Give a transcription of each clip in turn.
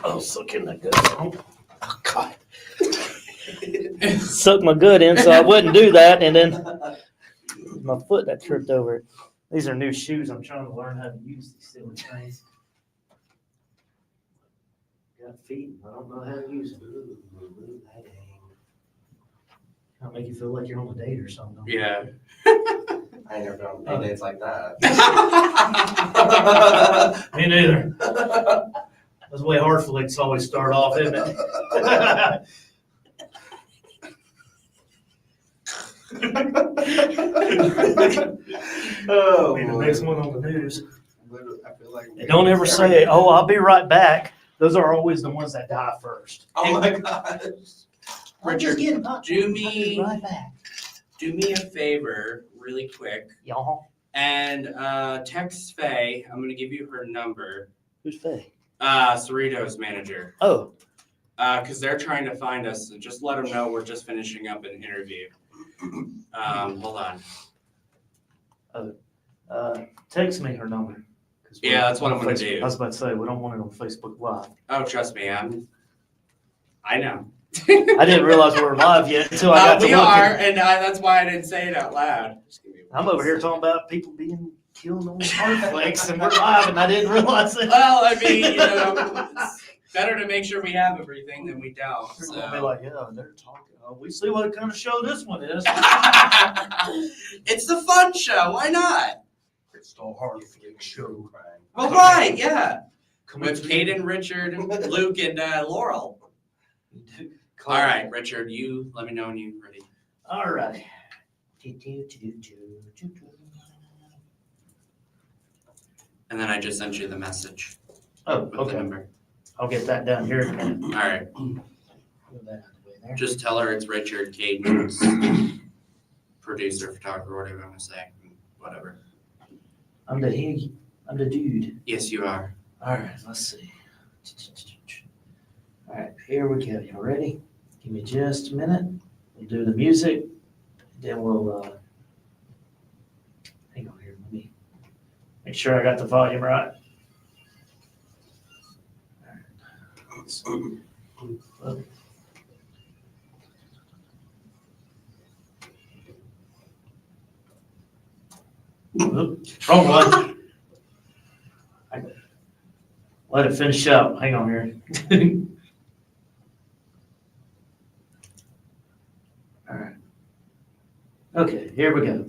Oh, sucking that good. Oh, God. Suck my gut in, so I wouldn't do that, and then my foot that tripped over it. These are new shoes. I'm trying to learn how to use these silly things. Got feet, I don't know how to use them. I'll make you feel like you're on a date or something. Yeah. I ain't never been on any dates like that. Me neither. That's the way hard flicks always start off, isn't it? Oh, Be the next one on the news. I feel like And don't ever say, "Oh, I'll be right back." Those are always the ones that die first. Oh my gosh. Richard, do me right back. do me a favor really quick Y'all, and text Faye. I'm gonna give you her number. who's Faye? Cerritos manager. Oh, Because they're trying to find us. So just let them know we're just finishing up an interview. Hold on. text me her number. 'Cause Yeah, that's what on I'm gonna Facebook- do. I was about to say, we don't want it on Facebook Live. Oh, trust me, I know. I didn't realize we were live yet until I got to we looking. are, and that's why I didn't say it out loud. Just give me I'm over here talking about people being killed on cornflakes, and we're live, and I didn't realize it. Well, I mean, it's better to make sure we have everything than we don't. People will be So. like, yeah, they're talking. Oh, we see what kind of show this one is. It's the fun show. Why not? It's the hard flick show. Well, right, yeah. Come With Caden, Richard, Luke, and Laurel. All right, Richard, you let me know when you're ready. All right. And then I just sent you the message Oh, with the okay. number. I'll get that down here in a minute. All right. Move that out of the way there. Just tell her it's Richard, Caden's producer, photographer, whatever you want to say. Whatever. I'm the dude. Yes, you are. All right, let's see. All right, here we go. You ready? Give me just a minute. We'll do the music. Then we'll, hang on here. Let me make sure I got the volume right. All right. So, oops, wrong one. Let it finish up. Hang on here. All right. Okay, here we go.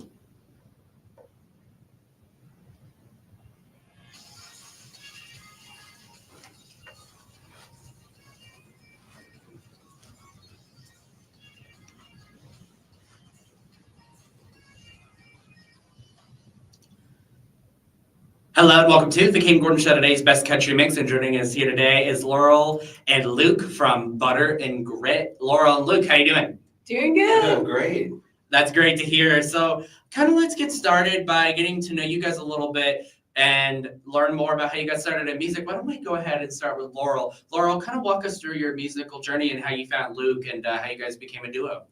Hello and welcome to the King Gordon Show, today's best country mix. And joining us here today is Laurel and Luke from Butter and Grit. Laurel and Luke, how you doing? Doing good. Oh, great. That's great to hear. So kind of let's get started by getting to know you guys a little bit and learn more about how you got started in music. Why don't we go ahead and start with Laurel. Laurel, kind of walk us through your musical journey and how you found Luke and how you guys became a duo.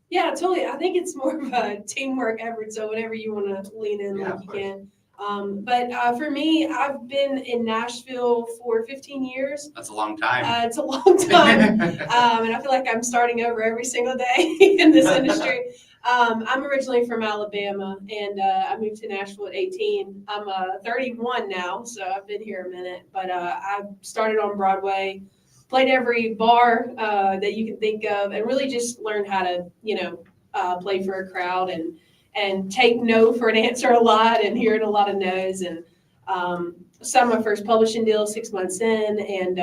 Yeah, totally. I think it's more of a teamwork effort. So whenever you want to lean in, Yeah, like of you course. can. But for me, I've been in Nashville for 15 years. That's a long time. It's a long time. And I feel like I'm starting over every single day in this industry. I'm originally from Alabama, and I moved to Nashville at 18. I'm 31 now, so I've been here a minute. But I started on Broadway, played every bar that you can think of, and really just learned how to, play for a crowd and take no for an answer a lot and hearing a lot of no's. And signed my first publishing deal 6 months in, and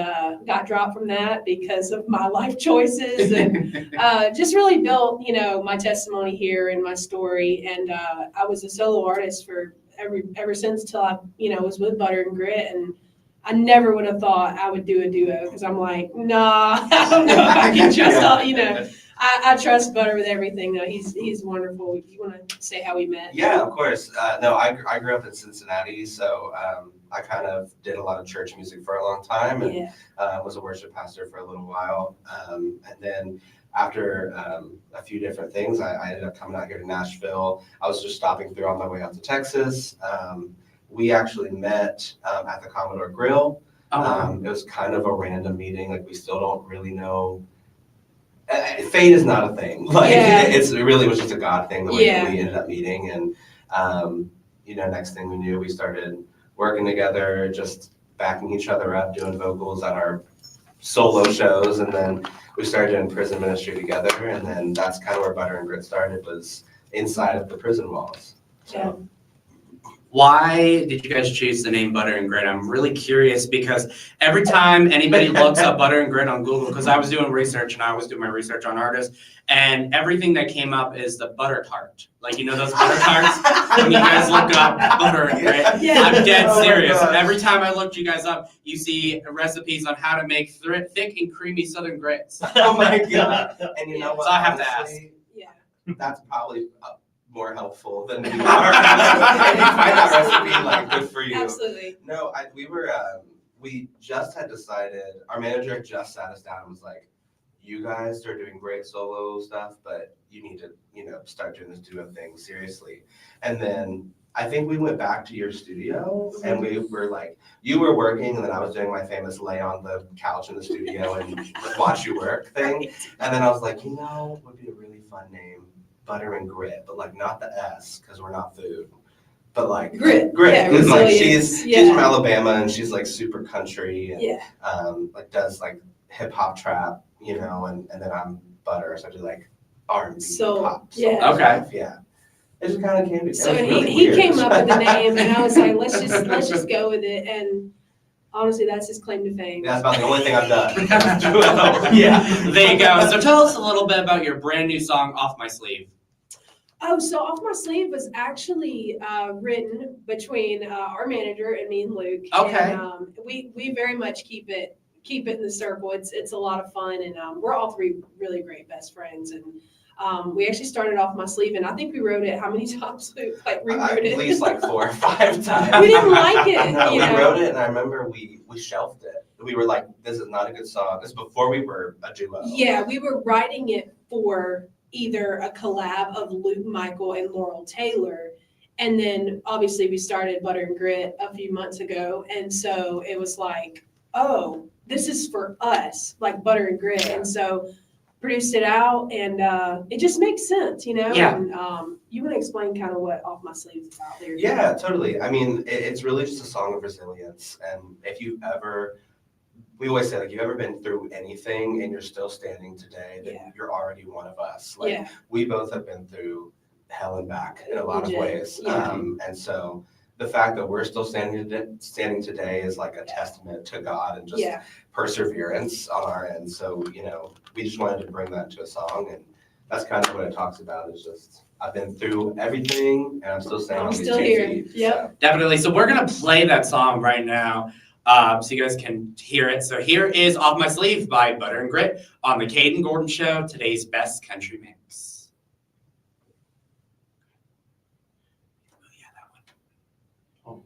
got dropped from that because of my life choices, and just really built, my testimony here and my story. And I was a solo artist for ever since till I, was with Butter and Grit, and I never would have thought I would do a duo because I'm like, nah, I don't know if I can trust all, I trust Butter with everything though. He's wonderful. You want to say how we met? Yeah, of course. No, I grew up in Cincinnati, so I kind of did a lot of church music for a long time, and Yeah. was a worship pastor for a little while. And then after a few different things, I ended up coming out here to Nashville. I was just stopping through on my way out to Texas. We actually met at the Commodore Grill. It was kind of a random meeting. Like, we still don't really know. Fate is not a thing. Like, it really was just a God thing, the way that we ended up meeting. And, next thing we knew, we started working together, just backing each other up, doing vocals on our solo shows. And then we started doing prison ministry together. And then that's kind of where Butter and Grit started, was inside of the prison walls. So. Why did you guys choose the name Butter and Grit? I'm really curious because every time anybody looks up Butter and Grit on Google, because I was doing research and I always do my research on artists, and everything that came up is the butter tart. Like, those butter tarts? When you guys look up Butter and Grit, I'm dead serious. Every time I looked you guys up, you see recipes on how to make thick and creamy Southern grits. Oh my God. And you know what? So I have to ask. That's probably more helpful than we are. If you find that recipe, like, good for you. Absolutely. No, we just had decided, our manager just sat us down and was like, you guys are doing great solo stuff, but you need to, start doing this duo thing seriously. And then I think we went back to your studio and we were like, you were working and then I was doing my famous lay on the couch in the studio and watch you work thing. And then I was like, what would be a really fun name? Butter and Grit, but like not the S, because we're not food, but like grit. Yeah, Because like resilience. she's from Alabama and she's like super country and like does like hip hop trap, and then I'm Butter, so I do like R&B pop. Okay. Stuff. Yeah. It just kind of came together. So he came up with the name, and I was like, let's just go with it. And honestly, that's his claim to fame. That's about the only thing I've done. Yeah, there you go. So tell us a little bit about your brand new song, Off My Sleeve. Oh, so Off My Sleeve was actually written between our manager and me and Luke. Okay. And, we very much keep it in the circle. It's a lot of fun, and we're all three really great best friends. And we actually started Off My Sleeve, and I think we wrote it how many times, Luke? Like, rewrote it? At least like 4 or 5 times. We didn't like it. No, we wrote it, and I remember we shelved it. We were like, this is not a good song. This is before we were a duo. Yeah, we were writing it for either a collab of Luke Michael and Laurel Taylor. And then obviously we started Butter and Grit a few months ago. And so it was like, oh, this is for us, like Butter and Grit. And so produced it out, and it just makes sense, Yeah. And you want to explain kind of what Off My Sleeve is about there? Yeah, totally. I mean, it's really just a song of resilience. And if you've ever, we always say, like, you've ever been through anything and you're still standing today, then you're already one of us. Like, we both have been through hell and back in a lot of ways. And so the fact that we're still standing today is like a testament to God and just perseverance on our end. So, we just wanted to bring that to a song, and that's kind of what it talks about, is just, I've been through everything and I'm still standing on these 2 feet. Yep. Definitely. So we're going to play that song right now so you guys can hear it. So here is Off My Sleeve by Butter and Grit on the Caden Gordon Show, today's best country mix. Oh, yeah, that one. Oh.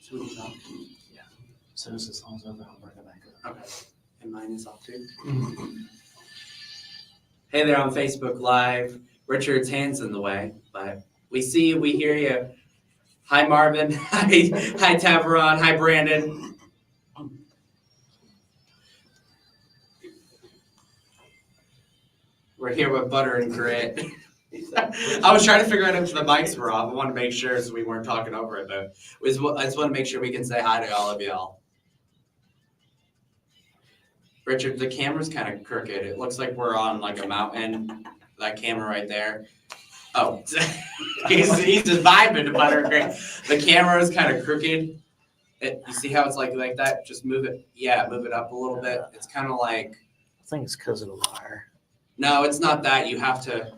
So we can talk. As soon as the song's over, I'll bring it back up. Okay. And mine is off too. Hey there on Facebook Live. Richard's hand's in the way, but we see you, we hear you. Hi Marvin. Hi Tavaron. Hi Brandon. We're here with Butter and Grit. I was trying to figure out if the mics were off. I wanted to make sure so we weren't talking over it, but I just want to make sure we can say hi to all of y'all. Richard, the camera's kind of crooked. It looks like we're on like a mountain. That camera right there. Oh, he's just vibing to Butter and Grit. The camera is kind of crooked. You see how it's like that? Just move it. Yeah, move it up a little bit. It's kind of like. I think it's because of the wire. No, it's not that. You have to.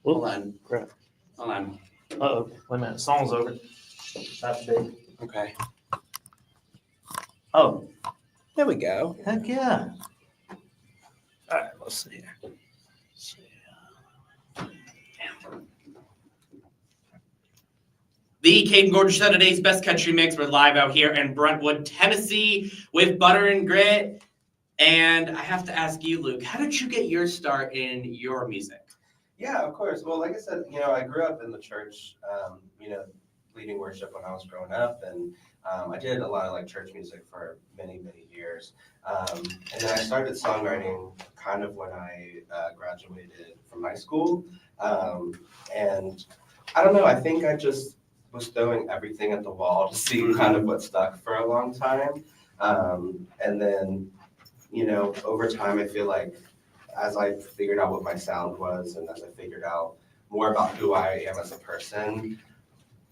Hold Whoop. on. Crap. Hold on. Uh-oh, wait a minute, song's over. That's big. Okay. Oh, There we go. heck yeah. All right, let's see here. Let's see. The Caden Gordon Show, today's best country mix. We're live out here in Brentwood, Tennessee with Butter and Grit. And I have to ask you, Luke, how did you get your start in your music? Yeah, of course. Well, like I said, I grew up in the church, leading worship when I was growing up, and I did a lot of like church music for many, many years. And then I started songwriting kind of when I graduated from high school. And I don't know, I think I just was throwing everything at the wall to see kind of what stuck for a long time. And then, over time, I feel like as I figured out what my sound was and as I figured out more about who I am as a person,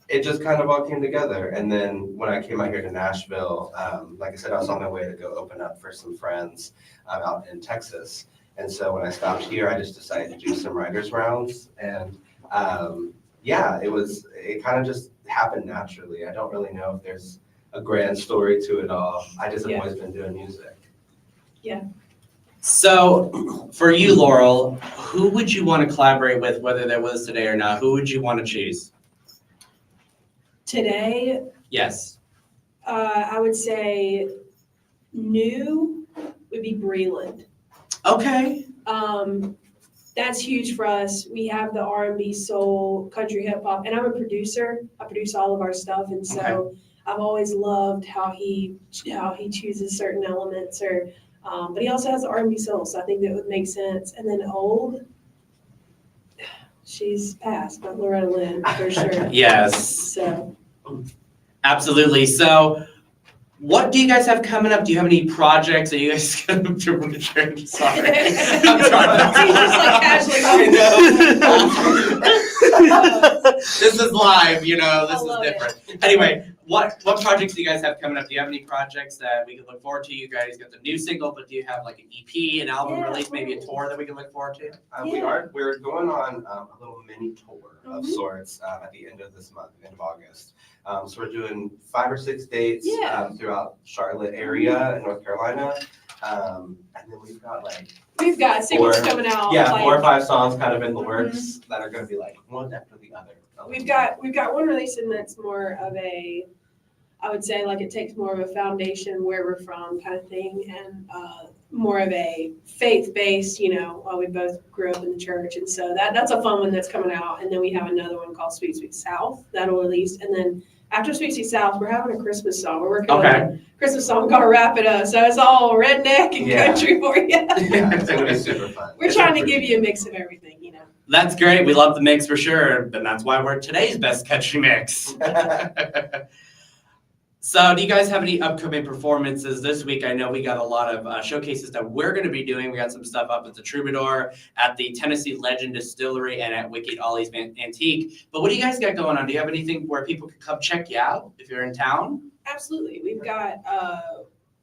it just kind of all came together. And then when I came out here to Nashville, like I said, I was on my way to go open up for some friends out in Texas. And so when I stopped here, I just decided to do some writers rounds. And it kind of just happened naturally. I don't really know if there's a grand story to it all. I just have always been doing music. So for you, Laurel, who would you want to collaborate with, whether they're with us today or not? Who would you want to choose? Today, Yes. I would say new would be Breland. Okay. That's huge for us. We have the R&B, soul, country, hip hop, and I'm a producer. I produce all of our stuff, and so I've always loved how he chooses certain elements, but he also has the R&B soul, so I think that would make sense. And then old, she's passed, but Loretta Lynn for sure. Yes. So. Absolutely. So what do you guys have coming up? Do you have any projects? Are you guys going to Richard? Sorry. I'm trying to. He's just like casually. This is live, this is love different. Anyway, what projects do you guys have coming up? Do you have any projects that we can look forward to? You guys got the new single, but do you have like an EP, an album release, maybe a tour that we can look forward to? We're going on a little mini tour of sorts at the end of this month, end of August. So we're doing 5 or 6 dates throughout Charlotte area in North Carolina. And then we've got singles coming out. Yeah, 4 or 5 songs kind of in the works that are going to be like one after the other. We've got one releasing that's more of a, I would say like it takes more of a foundation where we're from kind of thing, and more of a faith-based, while we both grew up in the church, and so that's a fun one that's coming out. And then we have another one called Sweet Sweet South that'll release, and then after Sweet Sweet South, we're having a Christmas song. We're working on a Christmas song called Wrap It Up, so it's all redneck and country for you. Yeah, it's going to be super fun. We're trying to give you a mix of everything, That's great. We love the mix for sure. And that's why we're today's best country mix. So do you guys have any upcoming performances this week? I know we got a lot of showcases that we're going to be doing. We got some stuff up at the Troubadour, at the Tennessee Legend Distillery, and at Wicked Ollie's Antique. But what do you guys got going on? Do you have anything where people can come check you out if you're in town? Absolutely. We've got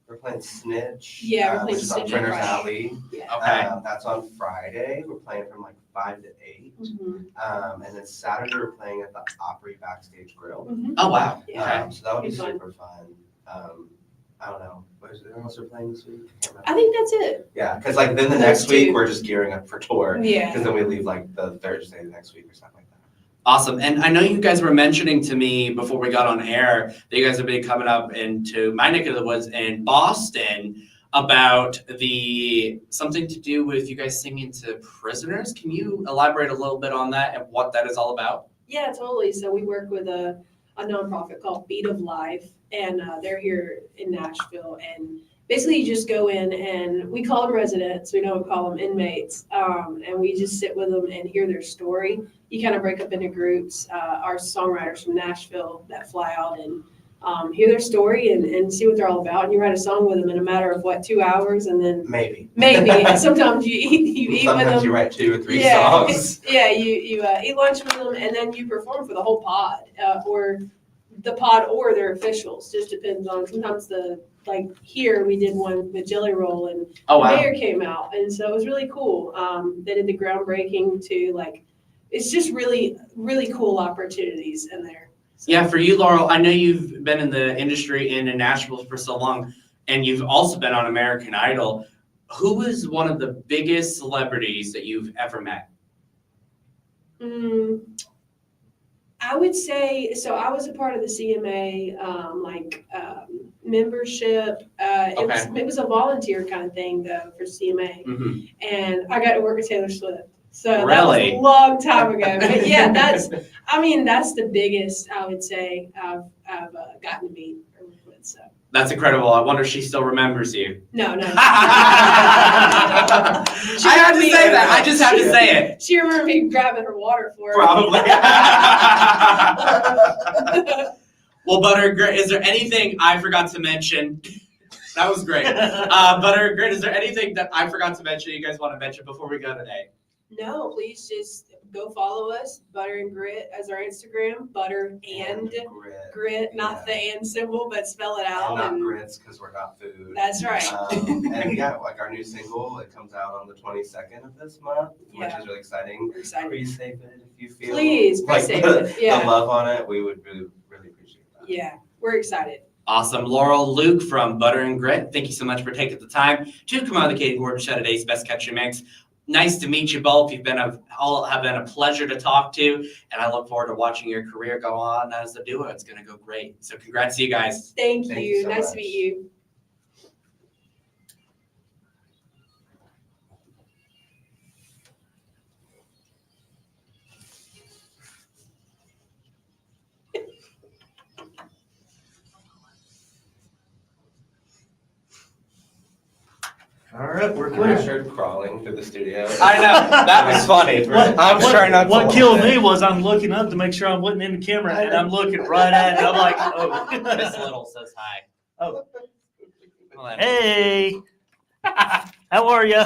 We're playing Snitch. Yeah, we're playing which is on Snitch on Printer's Friday. Alley. Yeah. Okay. That's on Friday. We're playing from like 5 to 8. And then Saturday we're playing at the Opry Backstage Grill. Oh, wow. Yeah. Okay. So that would be Be fun. super fun. I don't know. What is there else we're playing this week? I can't remember. I think that's it. Yeah, because like then the Those next week two. we're just gearing up for tour. Yeah. Because then we leave like the Thursday the next week or something like that. Awesome. And I know you guys were mentioning to me before we got on air that you guys have been coming up into my neck of the woods in Boston about something to do with you guys singing to prisoners. Can you elaborate a little bit on that and what that is all about? Yeah, totally. So we work with a nonprofit called Beat of Life, and they're here in Nashville. And basically, you just go in, and we call them residents. We don't call them inmates. And we just sit with them and hear their story. You kind of break up into groups. Our songwriters from Nashville that fly out and hear their story and see what they're all about. And you write a song with them in a matter of 2 hours, and then Maybe. sometimes you eat with them. Sometimes you write 2 or 3 Yeah, songs. yeah. You eat lunch with them, and then you perform for the whole pod, or the pod, or their officials. Just depends on. Sometimes here we did one with Jelly Roll, and Oh, the wow. mayor came out, and so it was really cool. They did the groundbreaking too. It's just really, really cool opportunities in there. So, Yeah, for you, Laurel, I know you've been in the industry and in Nashville for so long, and you've also been on American Idol. Who was one of the biggest celebrities that you've ever met? I would say, so I was a part of the CMA, membership. It was a volunteer kind of thing though for CMA. Mm-hmm. And I got to work with Taylor Swift. So that Really? was a long time ago. But yeah, that's the biggest I would say I've gotten to meet or work with. So That's incredible. I wonder if she still remembers you. no. I had to say that. I just had to say it. She remembered me grabbing her water for her. Probably. Well, Butter Grit, is there anything I forgot to mention? That was great. Butter Grit, is there anything that I forgot to mention you guys want to mention before we go today? No, please just go follow us, Butter and Grit as our Instagram, Butter and Grit, not the and symbol, but spell it out. And not grits because we're not food. That's right. And yeah, our new single, it comes out on the 22nd of this month, which is really exciting. We're excited. Pre-save it if you feel Please, like pre-save the, it. Yeah. the love on it. We would really appreciate that. Yeah, we're excited. Awesome. Laurel, Luke from Butter and Grit, thank you so much for taking the time to come on the Katie Gordon Show, today's Best Country Mix. Nice to meet you both. You've all have been a pleasure to talk to, and I look forward to watching your career go on as a duo. It's going to go great. So congrats to you guys. Thank Thank you. you so Nice much. to meet you. All right, we're I clear. started crawling through the studio. I know. That was funny. I was trying not to. What killed me was I'm looking up to make sure I wasn't in the camera, and I'm looking right at it. I'm like, oh. Miss Little says hi. Oh. Well, then. Hey, how are you?